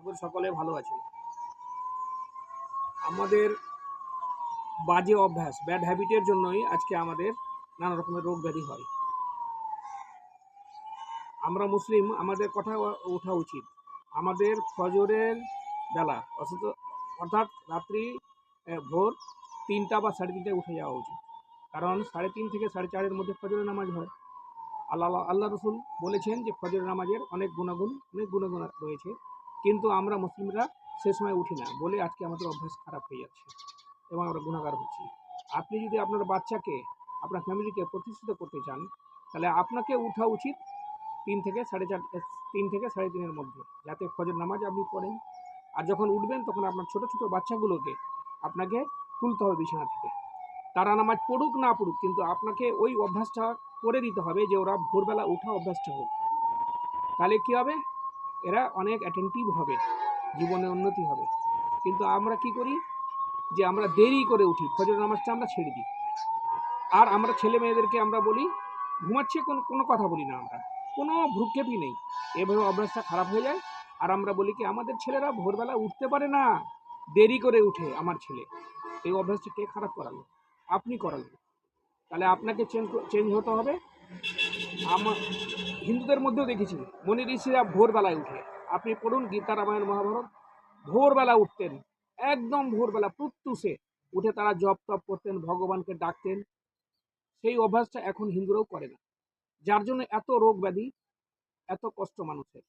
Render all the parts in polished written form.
করি সকলে ভালো আছে। আমাদের বাজে অভ্যাস, ব্যাড হ্যাবিটের জন্যই আজকে আমাদের নানা রকমের রোগ ব্যাধি হয়। আমরা মুসলিম, আমাদের কথা ওঠা উচিত। আমাদের ফজরের বেলা অর্থাৎ রাত্রি ভোর 3টা বা 3:30টায় উঠে যাওয়া উচিত। কারণ 3:30 থেকে 4:30-এর মধ্যে ফজরের নামাজ হয়। আল্লাহ রসুল বলেছেন যে ফজরের নামাজের অনেক গুণাগুণ রয়েছে, কিন্তু আমরা মুসলিমরা সে সময় উঠি না বলে আজকে আমাদের অভ্যাস খারাপ হয়ে যাচ্ছে এবং আমরা গুণাগার হচ্ছি। আপনি যদি আপনার বাচ্চাকে, আপনার ফ্যামিলিকে প্রতিষ্ঠিত করতে চান, তাহলে আপনাকে উঠা উচিত 3 থেকে 3:30-এর মধ্যে, যাতে ফজর নামাজ আপনি পড়েন। আর যখন উঠবেন তখন আপনার ছোট ছোট বাচ্চাগুলোকে আপনাকে তুলতে হবে বিছানা থেকে। তারা নামাজ পড়ুক না পড়ুক, কিন্তু আপনাকে ওই অভ্যাসটা করে দিতে হবে যে ওরা ভোরবেলা উঠা অভ্যাসটা হোক। তাহলে কী হবে, এরা অনেক অ্যাটেন্টিভ হবে, জীবনে উন্নতি হবে। কিন্তু আমরা কি করি যে আমরা দেরি করে উঠি, ফজর নামাজটা আমরা ছেড়ে দিই। আর আমরা ছেলে মেয়েদেরকে আমরা বলি ঘুমাচ্ছে, কোনো কথা বলি না, আমরা কোনো ভ্রুক্ষেপই নেই। এভাবে অভ্যাসটা খারাপ হয়ে যায়। আর আমরা বলি কি আমাদের ছেলেরা ভোরবেলা উঠতে পারে না, দেরি করে উঠে আমার ছেলে। এই অভ্যাসটা কে খারাপ করালো? আপনি করালেন। তাহলে আপনাকে চেঞ্জ হতে হবে। আমার হিন্দুদের মধ্যেও দেখেছি মনি ঋষিরা ভোরবেলায় উঠে। আপনি পড়ুন গীতা, রামায়ণ, মহাভারত, ভোরবেলা উঠতেন, একদম ভোরবেলা প্রত্যুষে উঠে তারা জপ তপ করতেন, ভগবানকে ডাকতেন। সেই অভ্যাসটা এখন হিন্দুরাও করে না, যার জন্য এত রোগ ব্যাধি, এত কষ্ট মানুষের।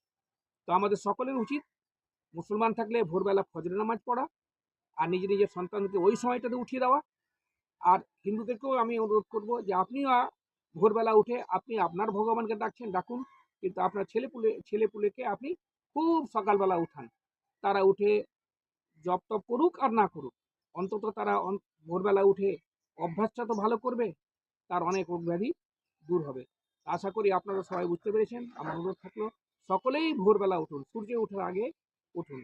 তো আমাদের সকলের উচিত মুসলমান থাকলে ভোরবেলা ফজরের নামাজ পড়া আর নিজের সন্তানকে ওই সময়টাতে উঠিয়ে দেওয়া। আর হিন্দুদেরকেও আমি অনুরোধ করব যে আপনিও ভোরবেলা উঠে আপনি আপনার ভগবানকে ডাকুন, কিন্তু আপনার ছেলেপুলেকে আপনি খুব সকালবেলা উঠান। তারা উঠে জপ তপ করুক আর না করুক, অন্তত তারা ভোরবেলা উঠে অভ্যাসটা তো ভালো করবে, তার অনেক রোগ ব্যাধি দূর হবে। আশা করি আপনারা সবাই বুঝতে পেরেছেন। আমার অনুরোধ থাকলো সকলেই ভোরবেলা উঠুন, সূর্য ওঠার আগে উঠুন।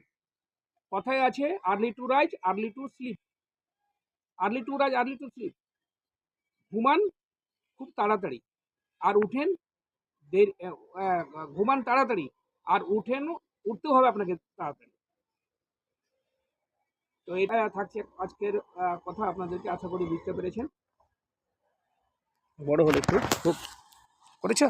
কথায় আছে early to rise early to sleep, early to rise early to sleep. ঘুমান খুব তাড়াতাড়ি আর উঠেন ঘুমান তাড়াতাড়ি আর উঠতেও হবে আপনাকে তাড়াতাড়ি। তো এটা থাকছে আজকের কথা। আপনাদেরকে আশা করি বুঝতে পেরেছেন। বড় হলে একটু খুব করেছ।